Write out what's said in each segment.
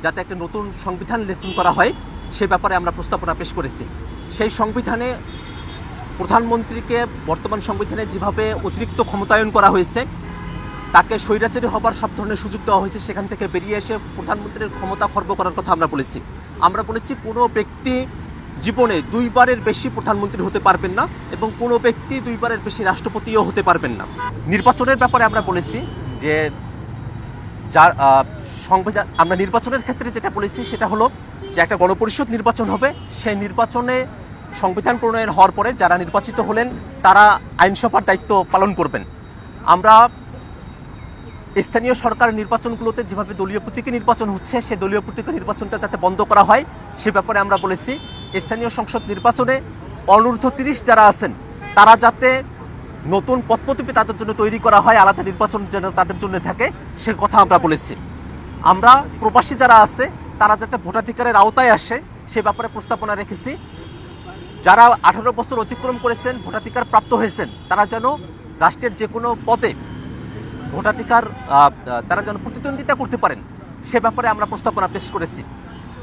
যাতে একটা নতুন সংবিধান লেখন করা হয় সে ব্যাপারে আমরা প্রস্তাবনা পেশ করেছি। সেই সংবিধানে প্রধানমন্ত্রীকে বর্তমান সংবিধানে যেভাবে অতিরিক্ত ক্ষমতায়ন করা হয়েছে, তাকে স্বৈরাচারী হবার সব ধরনের সুযোগ দেওয়া হয়েছে, সেখান থেকে বেরিয়ে এসে প্রধানমন্ত্রীর ক্ষমতা খর্ব করার কথা আমরা বলেছি। আমরা বলেছি কোনো ব্যক্তি জীবনে দুইবারের বেশি প্রধানমন্ত্রী হতে পারবেন না এবং কোনো ব্যক্তি দুইবারের বেশি রাষ্ট্রপতিও হতে পারবেন না। নির্বাচনের ব্যাপারে আমরা বলেছি যে যার সংবিধান, আমরা নির্বাচনের ক্ষেত্রে যেটা বলেছি সেটা হলো যে একটা গণপরিষদ নির্বাচন হবে, সেই নির্বাচনে সংবিধান প্রণয়ন হওয়ার পরে যারা নির্বাচিত হলেন তারা আইনসভার দায়িত্ব পালন করবেন। আমরা স্থানীয় সরকার নির্বাচনগুলোতে যেভাবে দলীয় প্রতীকে নির্বাচন হচ্ছে, সেই দলীয় প্রতীকে নির্বাচনটা যাতে বন্ধ করা হয় সে ব্যাপারে আমরা বলেছি। স্থানীয় সংসদ নির্বাচনে অনূর্ধ্ব 30 যারা আছেন তারা যাতে নতুন পদ্ধতি তাদের জন্য তৈরি করা হয়, আলাদা নির্বাচন যেন তাদের জন্য থাকে সে কথা আমরা বলেছি। আমরা প্রবাসী যারা আছে তারা যাতে ভোটাধিকারের আওতায় আসে সে ব্যাপারে প্রস্তাবনা রেখেছি। যারা 18 বছর অতিক্রম করেছেন, ভোটাধিকার প্রাপ্ত হয়েছেন, তারা যেন রাষ্ট্রের যে কোনো পদে ভোটাধিকার তারা যেন প্রতিদ্বন্দ্বিতা করতে পারেন সে ব্যাপারে আমরা প্রস্তাবনা পেশ করেছি।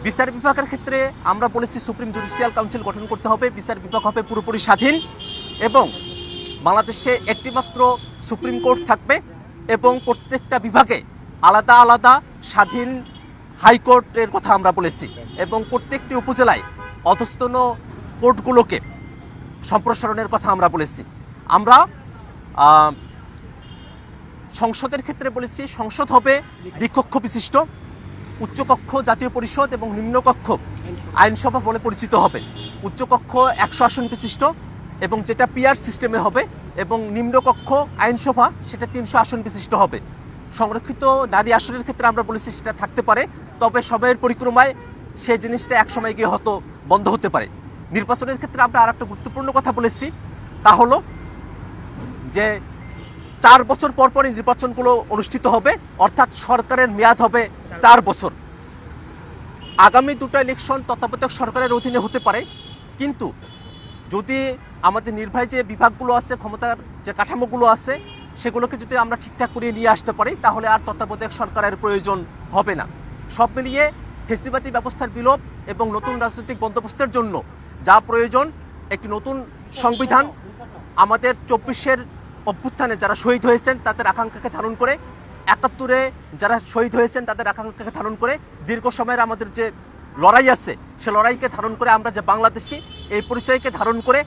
বিচার বিভাগের ক্ষেত্রে আমরা বলেছি সুপ্রিম জুডিশিয়াল কাউন্সিল গঠন করতে হবে, বিচার বিভাগ হবে পুরোপুরি স্বাধীন এবং বাংলাদেশে একটিমাত্র সুপ্রিম কোর্ট থাকবে এবং প্রত্যেকটা বিভাগে আলাদা আলাদা স্বাধীন হাইকোর্টের কথা আমরা বলেছি এবং প্রত্যেকটি উপজেলায় অধস্তন কোর্টগুলোকে সম্প্রসারণের কথা আমরা বলেছি। আমরা সংসদের ক্ষেত্রে বলেছি সংসদ হবে দ্বিকক্ষ বিশিষ্ট, উচ্চকক্ষ জাতীয় পরিষদ এবং নিম্নকক্ষ আইনসভা বলে পরিচিত হবে। উচ্চকক্ষ 100 আসন বিশিষ্ট এবং যেটা পিআর সিস্টেমে হবে এবং নিম্নকক্ষ আইনসভা সেটা 300 আসন বিশিষ্ট হবে। সংরক্ষিত নারী আসনের ক্ষেত্রে আমরা বলেছি সেটা থাকতে পারে, তবে সময়ের পরিক্রমায় সেই জিনিসটা একসময় গিয়ে হয়তো বন্ধ হতে পারে। নির্বাচনের ক্ষেত্রে আমরা আর একটা গুরুত্বপূর্ণ কথা বলেছি, তা হলো যে 4 বছর পর পরই নির্বাচনগুলো অনুষ্ঠিত হবে, অর্থাৎ সরকারের মেয়াদ হবে 4 বছর। আগামী দুটো ইলেকশন তত্ত্বাবধায়ক সরকারের অধীনে হতে পারে, কিন্তু যদি আমাদের নির্বাহী যে বিভাগগুলো আছে, ক্ষমতার যে কাঠামোগুলো আছে, সেগুলোকে যদি আমরা ঠিকঠাক করিয়ে নিয়ে আসতে পারি তাহলে আর তত্ত্বাবধায়ক সরকারের প্রয়োজন হবে না। সব মিলিয়ে ফেসিবাদী ব্যবস্থার বিলোপ এবং নতুন রাজনৈতিক বন্দোবস্তের জন্য যা প্রয়োজন একটি নতুন সংবিধান, আমাদের 24-এর অভ্যুত্থানে যারা শহীদ হয়েছেন তাদের আকাঙ্ক্ষাকে ধারণ করে, 71-এ যারা শহীদ হয়েছেন তাদের আকাঙ্ক্ষাকে ধারণ করে, দীর্ঘ সময়ের আমাদের যে লড়াই আছে সে লড়াইকে ধারণ করে আমরা যে বাংলাদেশি এই পরিচয়কে ধারণ করে